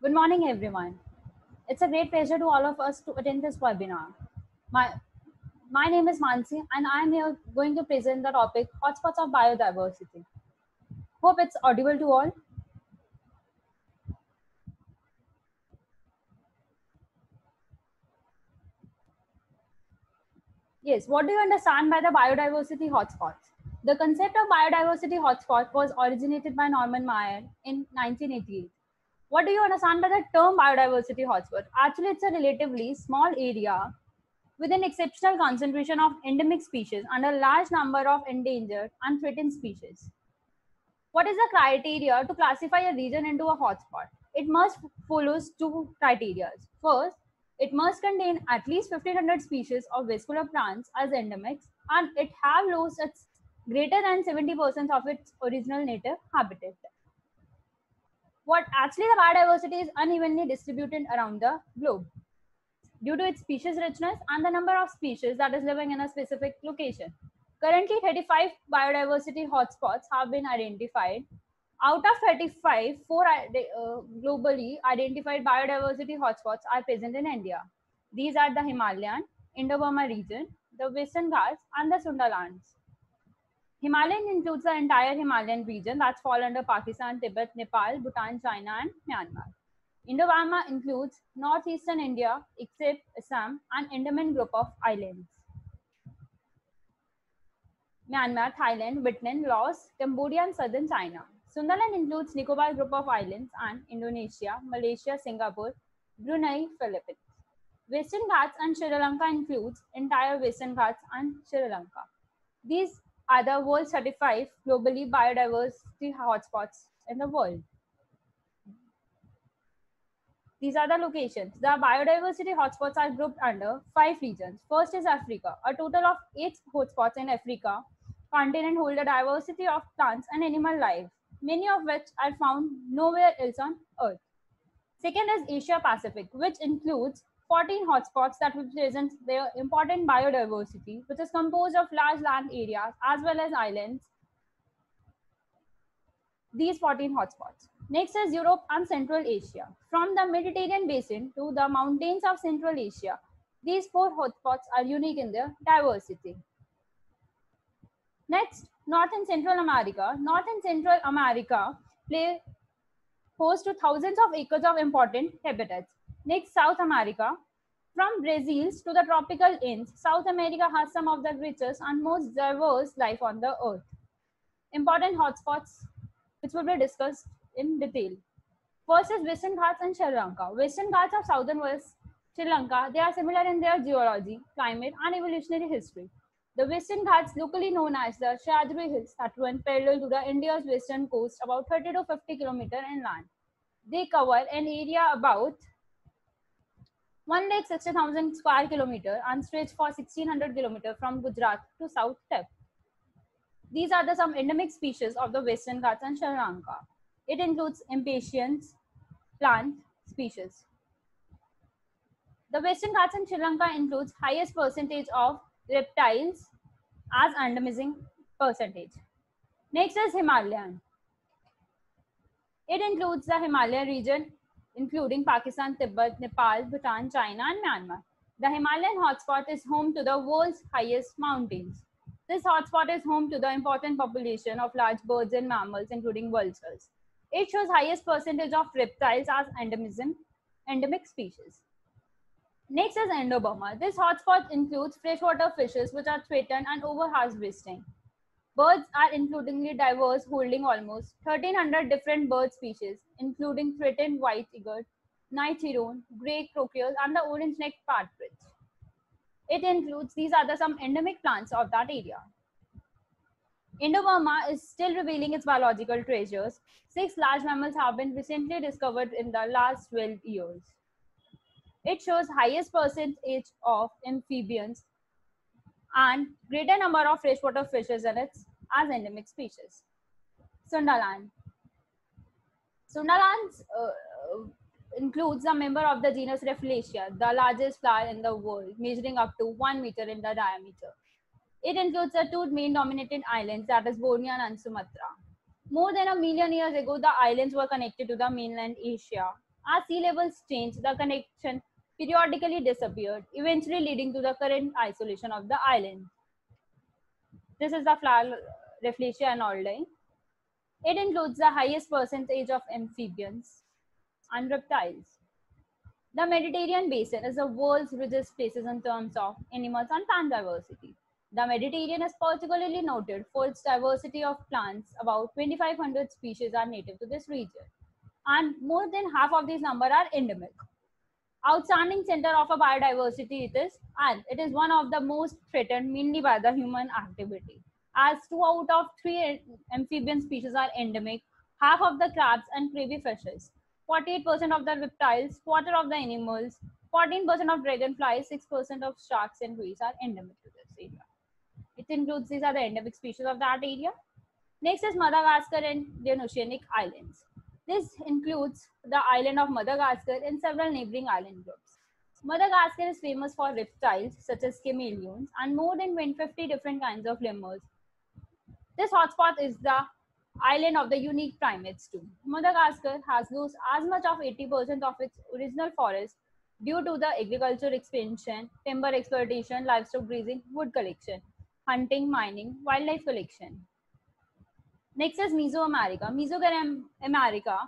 Good morning, everyone. It's a great pleasure to all of us to attend this webinar. My, my name is Mansi, and I'm here going to present the topic Hotspots of Biodiversity. Hope it's audible to all. Yes, what do you understand by the biodiversity hotspots? The concept of biodiversity hotspot was originated by Norman Maier in 1988. What do you understand by the term biodiversity hotspot? Actually, it's a relatively small area with an exceptional concentration of endemic species and a large number of endangered and threatened species. What is the criteria to classify a region into a hotspot? It must follow two criteria. First, it must contain at least 1500 species of vascular plants as endemics, and it have lost its greater than 70% of its original native habitat. What actually the biodiversity is unevenly distributed around the globe due to its species richness and the number of species that is living in a specific location. Currently, 35 biodiversity hotspots have been identified. Out of 35, four globally identified biodiversity hotspots are present in India. These are the Himalayan, Indo-Burma region, the Western Ghats, and the Sundalands. Himalayan includes the entire Himalayan region that's fall under Pakistan, Tibet, Nepal, Bhutan, China, and Myanmar. Indo-Burma includes northeastern India, except Assam, and Andaman group of islands. Myanmar, Thailand, Vietnam, Laos, Cambodia, and southern China. Sundaland includes Nicobar group of islands and Indonesia, Malaysia, Singapore, Brunei, Philippines. Western Ghats and Sri Lanka includes entire Western Ghats and Sri Lanka. These are the world certified globally biodiversity hotspots in the world. These are the locations. The biodiversity hotspots are grouped under 5 regions. First is Africa. A total of 8 hotspots in Africa continent hold a diversity of plants and animal life, many of which are found nowhere else on Earth. Second is Asia Pacific, which includes 14 hotspots that represent their important biodiversity, which is composed of large land areas as well as islands. These 14 hotspots. Next is Europe and Central Asia. From the Mediterranean basin to the mountains of Central Asia, these 4 hotspots are unique in their diversity. Next, North and Central America. North and Central America play host to thousands of acres of important habitats. Next, South America. From Brazil to the tropical ends, South America has some of the richest and most diverse life on the earth. Important hotspots which will be discussed in detail. First is Western Ghats and Sri Lanka. Western Ghats of southern West Sri Lanka, they are similar in their geology, climate, and evolutionary history. The Western Ghats, locally known as the Sahyadri Hills, that run parallel to the India's western coast, about 30 to 50 kilometers inland. They cover an area about 160,000 square kilometers and stretch for 1600 kilometers from Gujarat to South Tip. These are the some endemic species of the Western Ghats and Sri Lanka. It includes impatiens, plant species. The Western Ghats in Sri Lanka includes highest percentage of reptiles as endemism percentage. Next is Himalayan. It includes the Himalayan region, including Pakistan, Tibet, Nepal, Bhutan, China, and Myanmar. The Himalayan hotspot is home to the world's highest mountains. This hotspot is home to the important population of large birds and mammals, including vultures. It shows highest percentage of reptiles as endemic species. Next is Indo-Burma. This hotspot includes freshwater fishes which are threatened and over-harvesting. Birds are includingly diverse, holding almost 1,300 different bird species, including threatened white-eared, night heron, grey crocules, and the orange-necked partridge. It includes, these are the some endemic plants of that area. Indo-Burma is still revealing its biological treasures. 6 large mammals have been recently discovered in the last 12 years. It shows highest percentage of amphibians and greater number of freshwater fishes in its as endemic species. Sundaland. Sundaland includes a member of the genus Rafflesia, the largest flower in the world, measuring up to 1 meter in the diameter. It includes the 2 main dominated islands, that is Borneo and Sumatra. More than a million years ago, the islands were connected to the mainland Asia. As sea levels changed, the connection periodically disappeared, eventually leading to the current isolation of the island. This is the flower Rafflesia anoldi. It includes the highest percentage of amphibians and reptiles. The Mediterranean basin is the world's richest places in terms of animals and plant diversity. The Mediterranean is particularly noted for its diversity of plants. About 2,500 species are native to this region, and more than half of these numbers are endemic. Outstanding center of a biodiversity it is, and it is one of the most threatened mainly by the human activity. As 2 out of 3 amphibian species are endemic, half of the crabs and crayfish fishes, 48% of the reptiles, quarter of the animals, 14% of dragonflies, 6% of sharks and whales are endemic to this area. It includes, these are the endemic species of that area. Next is Madagascar and the Oceanic Islands. This includes the island of Madagascar and several neighboring island groups. Madagascar is famous for reptiles such as chameleons and more than 150 different kinds of lemurs. This hotspot is the island of the unique primates too. Madagascar has lost as much of 80% of its original forest due to the agriculture expansion, timber exploitation, livestock grazing, wood collection, hunting, mining, wildlife collection. Next is Mesoamerica. Mesoamerica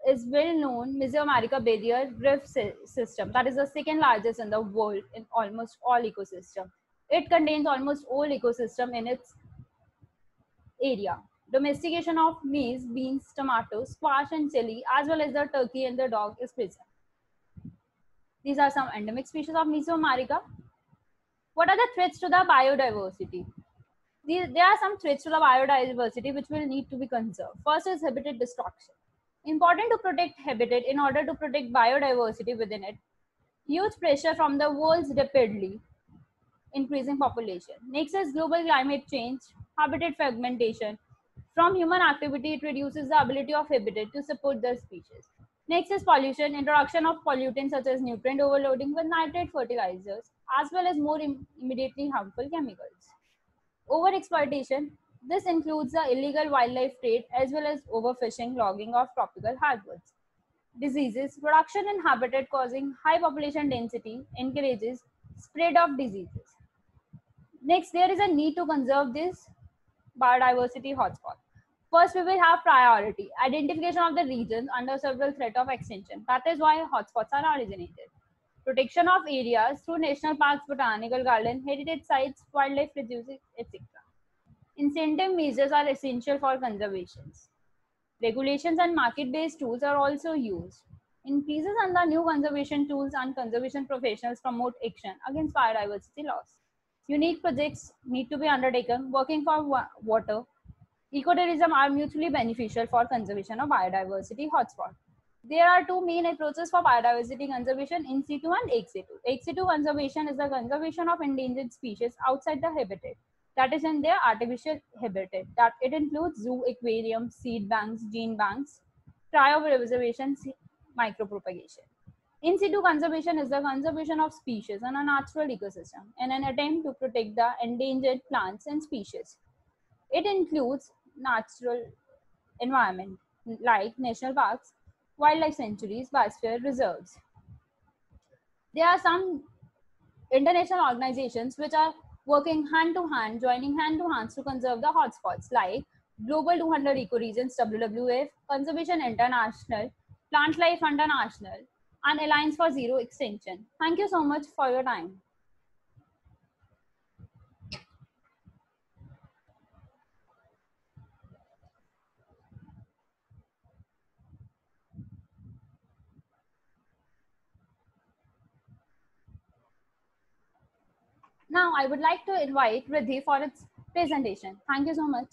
is well known Mesoamerica barrier reef system that is the second largest in the world in almost all ecosystem. It contains almost all ecosystem in its area. Domestication of maize, beans, tomatoes, squash and chili as well as the turkey and the dog is present. These are some endemic species of Mesoamerica. What are the threats to the biodiversity? There are some threats to the biodiversity which will need to be conserved. First is habitat destruction. Important to protect habitat in order to protect biodiversity within it. Huge pressure from the world's rapidly increasing population. Next is global climate change, habitat fragmentation. From human activity, it reduces the ability of habitat to support the species. Next is pollution, introduction of pollutants such as nutrient overloading with nitrate fertilizers, as well as more immediately harmful chemicals. Overexploitation, this includes the illegal wildlife trade as well as overfishing, logging of tropical hardwoods. Diseases, production in habitat causing high population density encourages spread of diseases. Next, there is a need to conserve this biodiversity hotspot. First, we will have priority, identification of the regions under several threat of extinction. That is why hotspots are originated. Protection of areas through national parks, botanical garden, heritage sites, wildlife refuges, etc. Incentive measures are essential for conservation. Regulations and market-based tools are also used. Increases in the new conservation tools and conservation professionals promote action against biodiversity loss. Unique projects need to be undertaken, working for water. Ecotourism are mutually beneficial for conservation of biodiversity hotspot. There are two main approaches for biodiversity conservation, in situ and ex situ. Ex situ conservation is the conservation of endangered species outside the habitat, that is in their artificial habitat. That it includes zoo, aquariums, seed banks, gene banks, cryopreservation, micropropagation. In situ conservation is the conservation of species in a natural ecosystem in an attempt to protect the endangered plants and species. It includes natural environment like national parks, wildlife sanctuaries, biosphere reserves. There are some international organizations which are working hand to hand, joining hand to hands to conserve the hotspots like Global 200 Ecoregions WWF, Conservation International, Plant Life International, and Alliance for Zero Extinction. Thank you so much for your time. Now I would like to invite Riddhi for its presentation. Thank you so much.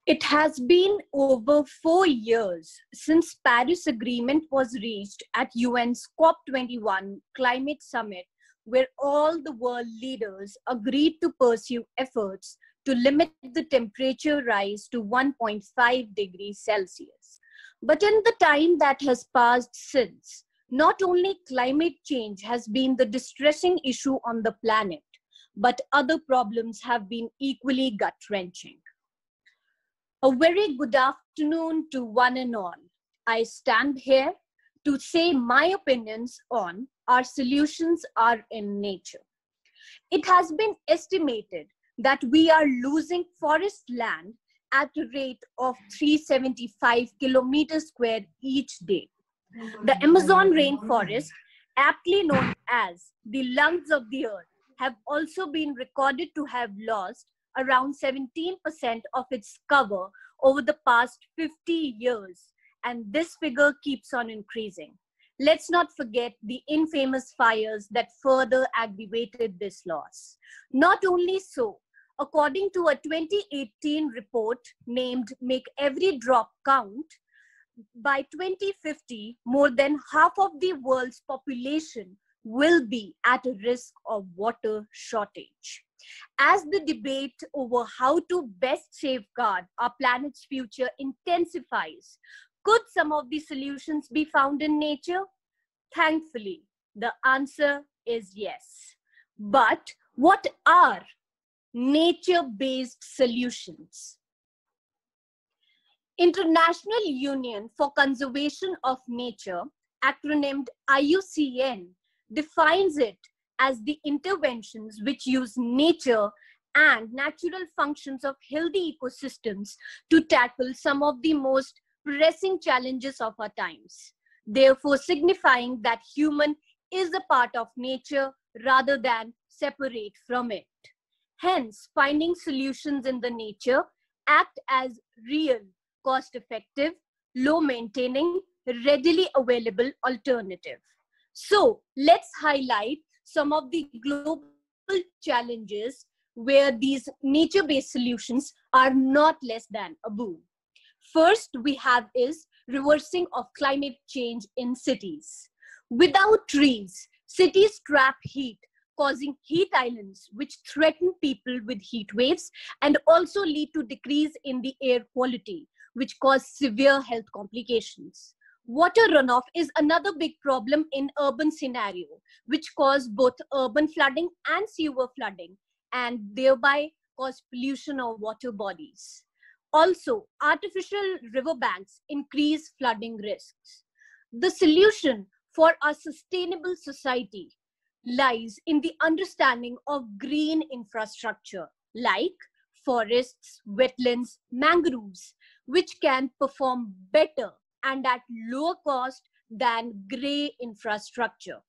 It has been over 4 years since Paris Agreement was reached at UN's COP21 climate summit, where all the world leaders agreed to pursue efforts to limit the temperature rise to 1.5 degrees Celsius. But in the time that has passed since, not only climate change has been the distressing issue on the planet, but other problems have been equally gut-wrenching. A very good afternoon to one and all. I stand here to say my opinions on our solutions are in nature. It has been estimated that we are losing forest land at a rate of 375 kilometers square each day. The Amazon rainforest, aptly known as the lungs of the earth, have also been recorded to have lost around 17% of its cover over the past 50 years, and this figure keeps on increasing. Let's not forget the infamous fires that further aggravated this loss. Not only so, according to a 2018 report named Make Every Drop Count, by 2050, more than half of the world's population will be at a risk of water shortage. As the debate over how to best safeguard our planet's future intensifies, could some of the solutions be found in nature? Thankfully, the answer is yes. But what are nature-based solutions? International Union for Conservation of Nature, acronymed IUCN, defines it as the interventions which use nature and natural functions of healthy ecosystems to tackle some of the most pressing challenges of our times, therefore signifying that human is a part of nature rather than separate from it. Hence, finding solutions in the nature act as real, cost-effective, low-maintaining, readily available alternative. So, let's highlight some of the global challenges where these nature-based solutions are not less than a boon. First, we have is reversing of climate change in cities. Without trees, cities trap heat, causing heat islands which threaten people with heat waves and also lead to decrease in the air quality, which cause severe health complications. Water runoff is another big problem in urban scenario, which cause both urban flooding and sewer flooding, and thereby cause pollution of water bodies. Also, artificial riverbanks increase flooding risks. The solution for a sustainable society lies in the understanding of green infrastructure like forests, wetlands, mangroves, which can perform better and at lower cost than grey infrastructure.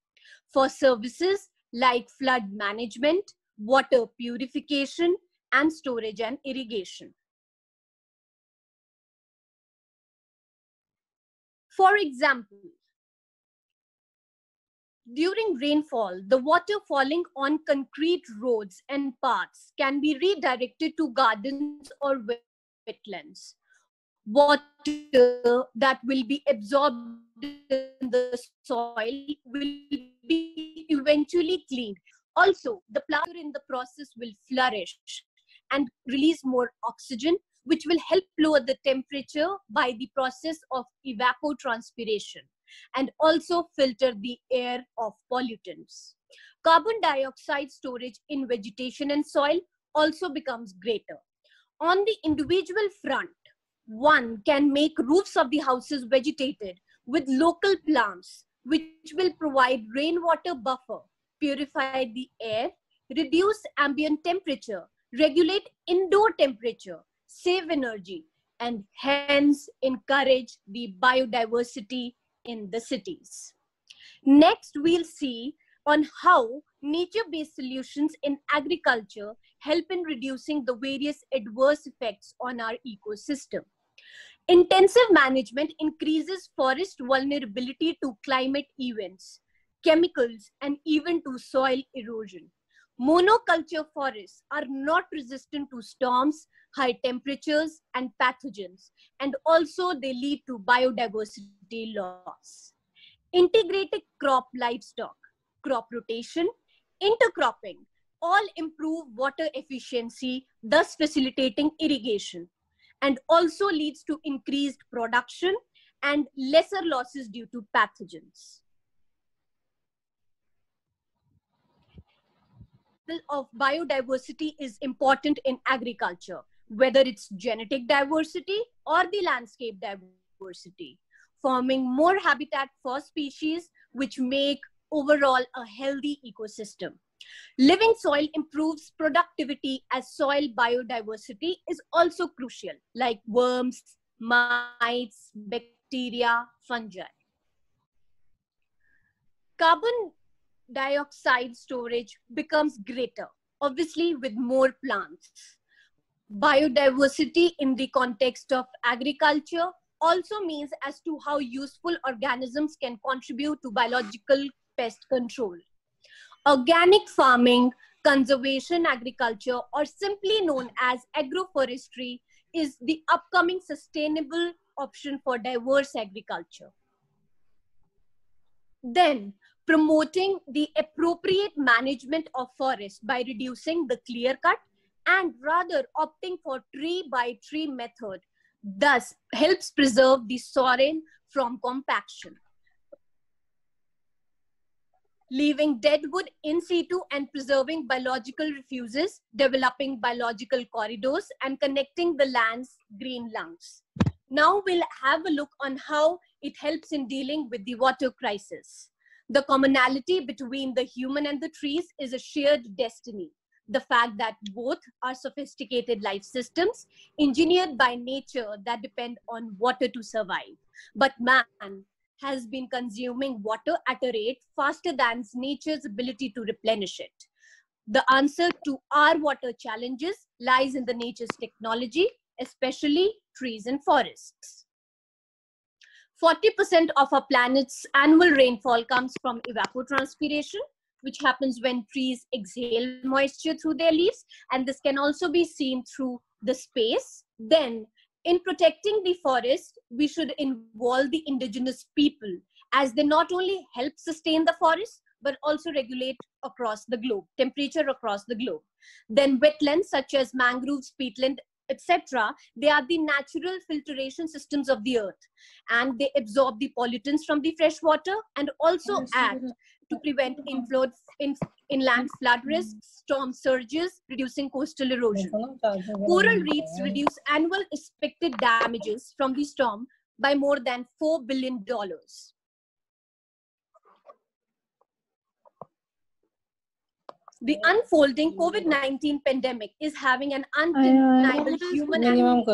For services like flood management, water purification, and storage and irrigation. For example, during rainfall, the water falling on concrete roads and paths can be redirected to gardens or wetlands. Water that will be absorbed in the soil will be eventually cleaned. Also, the plant in the process will flourish and release more oxygen, which will help lower the temperature by the process of evapotranspiration and also filter the air of pollutants. Carbon dioxide storage in vegetation and soil also becomes greater. On the individual front, one can make roofs of the houses vegetated with local plants, which will provide rainwater buffer, purify the air, reduce ambient temperature, regulate indoor temperature, save energy, and hence encourage the biodiversity in the cities. Next, we'll see on how nature-based solutions in agriculture help in reducing the various adverse effects on our ecosystem. Intensive management increases forest vulnerability to climate events, chemicals, and even to soil erosion. Monoculture forests are not resistant to storms, high temperatures, and pathogens, and also they lead to biodiversity loss. Integrated crop livestock, crop rotation, intercropping all improve water efficiency, thus facilitating irrigation, and also leads to increased production and lesser losses due to pathogens. Of biodiversity is important in agriculture, whether it's genetic diversity or the landscape diversity, forming more habitat for species which make overall a healthy ecosystem. Living soil improves productivity as soil biodiversity is also crucial, like worms, mites, bacteria, fungi. Carbon dioxide storage becomes greater, obviously with more plants. Biodiversity in the context of agriculture also means as to how useful organisms can contribute to biological pest control. Organic farming, conservation agriculture, or simply known as agroforestry is the upcoming sustainable option for diverse agriculture. Then, promoting the appropriate management of forests by reducing the clear cut and rather opting for tree by tree method, thus helps preserve the soil from compaction. Leaving dead wood in situ and preserving biological refuges, developing biological corridors, and connecting the land's green lungs. Now we'll have a look on how it helps in dealing with the water crisis. The commonality between the human and the trees is a shared destiny. The fact that both are sophisticated life systems engineered by nature that depend on water to survive. But man has been consuming water at a rate faster than nature's ability to replenish it. The answer to our water challenges lies in the nature's technology, especially trees and forests. 40% of our planet's annual rainfall comes from evapotranspiration, which happens when trees exhale moisture through their leaves, and this can also be seen through the space. Then, in protecting the forest, we should involve the indigenous people, as they not only help sustain the forest, but also regulate across the globe, temperature across the globe. Then wetlands such as mangroves, peatland, etc., they are the natural filtration systems of the earth, and they absorb the pollutants from the fresh water and also act to prevent inland flood risks, storm surges, reducing coastal erosion. Coral reefs reduce annual expected damages from the storm by more than $4 billion. The unfolding COVID-19 pandemic is having an undeniable human and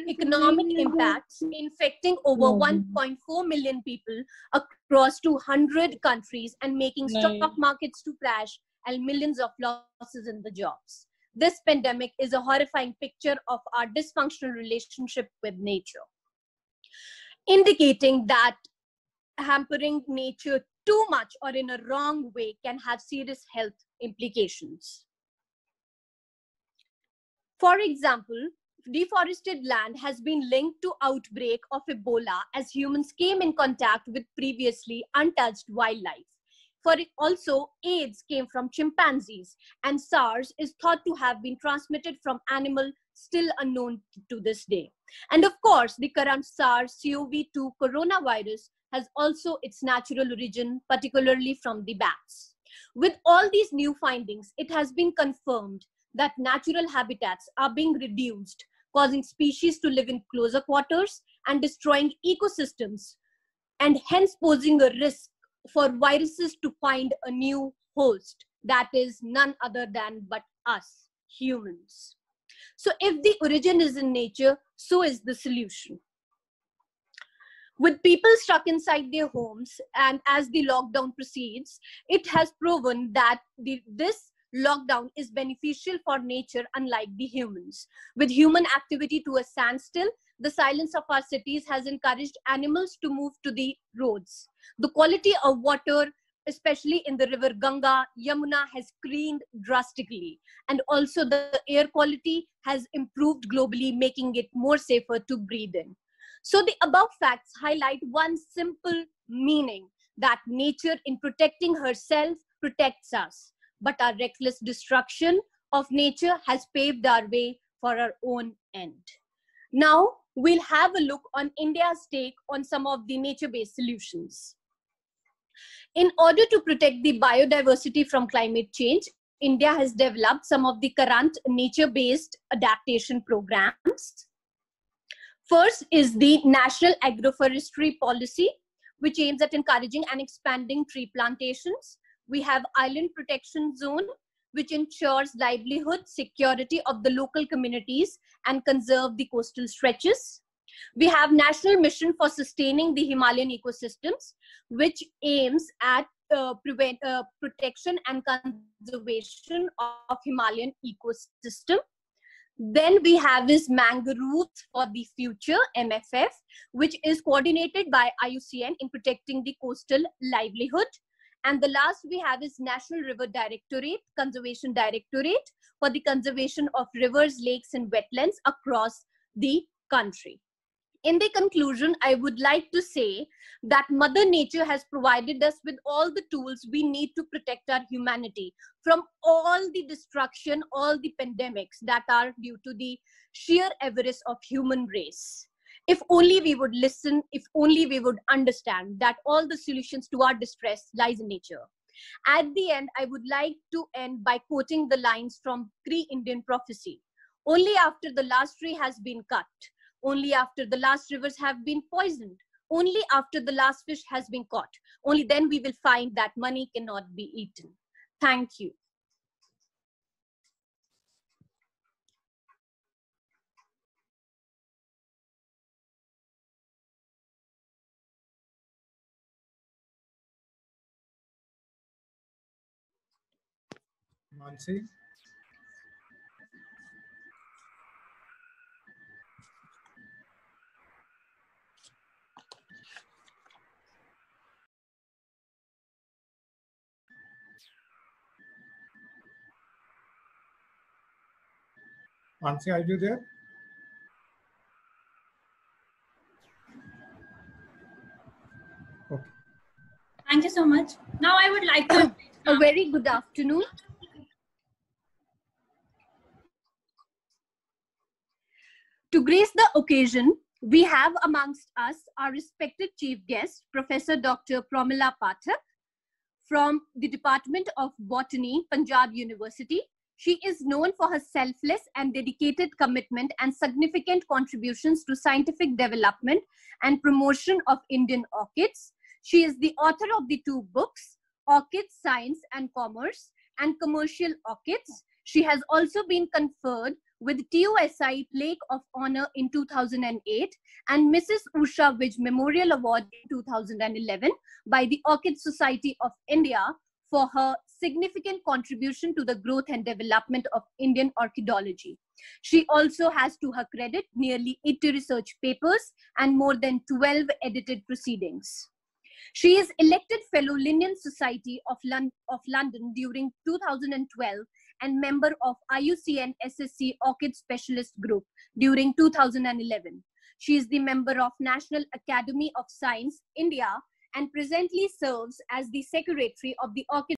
economic impacts, infecting over 1.4 million people across 200 countries and making stock markets to crash and millions of losses in the jobs. This pandemic is a horrifying picture of our dysfunctional relationship with nature, indicating that hampering nature too much or in a wrong way can have serious health implications. For example, deforested land has been linked to outbreak of Ebola as humans came in contact with previously untouched wildlife. For it also, AIDS came from chimpanzees, and SARS is thought to have been transmitted from animal still unknown to this day. And of course, the current SARS-CoV-2 coronavirus has also its natural origin, particularly from the bats. With all these new findings, it has been confirmed that natural habitats are being reduced, causing species to live in closer quarters and destroying ecosystems, and hence posing a risk for viruses to find a new host that is none other than but us, humans. So if the origin is in nature, so is the solution. With people stuck inside their homes and as the lockdown proceeds, it has proven that this lockdown is beneficial for nature unlike the humans. With human activity to a standstill, the silence of our cities has encouraged animals to move to the roads. The quality of water, especially in the river Ganga, Yamuna, has cleaned drastically. And also the air quality has improved globally, making it more safer to breathe in. So the above facts highlight one simple meaning, that nature in protecting herself protects us. but our reckless destruction of nature has paved our way for our own end. Now, we'll have a look on India's take on some of the nature-based solutions. In order to protect the biodiversity from climate change, India has developed some of the current nature-based adaptation programs. First is the National Agroforestry Policy, which aims at encouraging and expanding tree plantations. We have Island Protection Zone, which ensures livelihood, security of the local communities and conserve the coastal stretches. We have National Mission for Sustaining the Himalayan Ecosystems, which aims at protection and conservation of Himalayan ecosystem. Then we have is Mangroves for the Future, MFF, which is coordinated by IUCN in protecting the coastal livelihood. And the last we have is National River Directorate, Conservation Directorate for the conservation of rivers, lakes, and wetlands across the country. In the conclusion, I would like to say that Mother Nature has provided us with all the tools we need to protect our humanity from all the destruction, all the pandemics that are due to the sheer avarice of human race. If only we would listen, if only we would understand that all the solutions to our distress lies in nature. At the end, I would like to end by quoting the lines from pre-Indian prophecy. Only after the last tree has been cut, only after the last rivers have been poisoned, only after the last fish has been caught, only then we will find that money cannot be eaten. Thank you. Mansi? Mansi, are you there? Okay. Thank you so much. Now I would like to... A very good afternoon. To grace the occasion, we have amongst us our respected chief guest, Professor Dr. Pramila Pathak from the Department of Botany, Punjab University. She is known for her selfless and dedicated commitment and significant contributions to scientific development and promotion of Indian orchids. She is the author of the 2 books, Orchids, Science and Commerce, and Commercial Orchids. She has also been conferred with TUSI Plaque of Honor in 2008 and Mrs. Usha Vij Memorial Award in 2011 by the Orchid Society of India for her significant contribution to the growth and development of Indian orchidology. She also has to her credit nearly 80 research papers and more than 12 edited proceedings. She is elected Fellow Linnean Society of London during 2012 and member of IUCN SSC Orchid Specialist Group during 2011. She is the member of National Academy of Science, India, and presently serves as the Secretary of the Orchid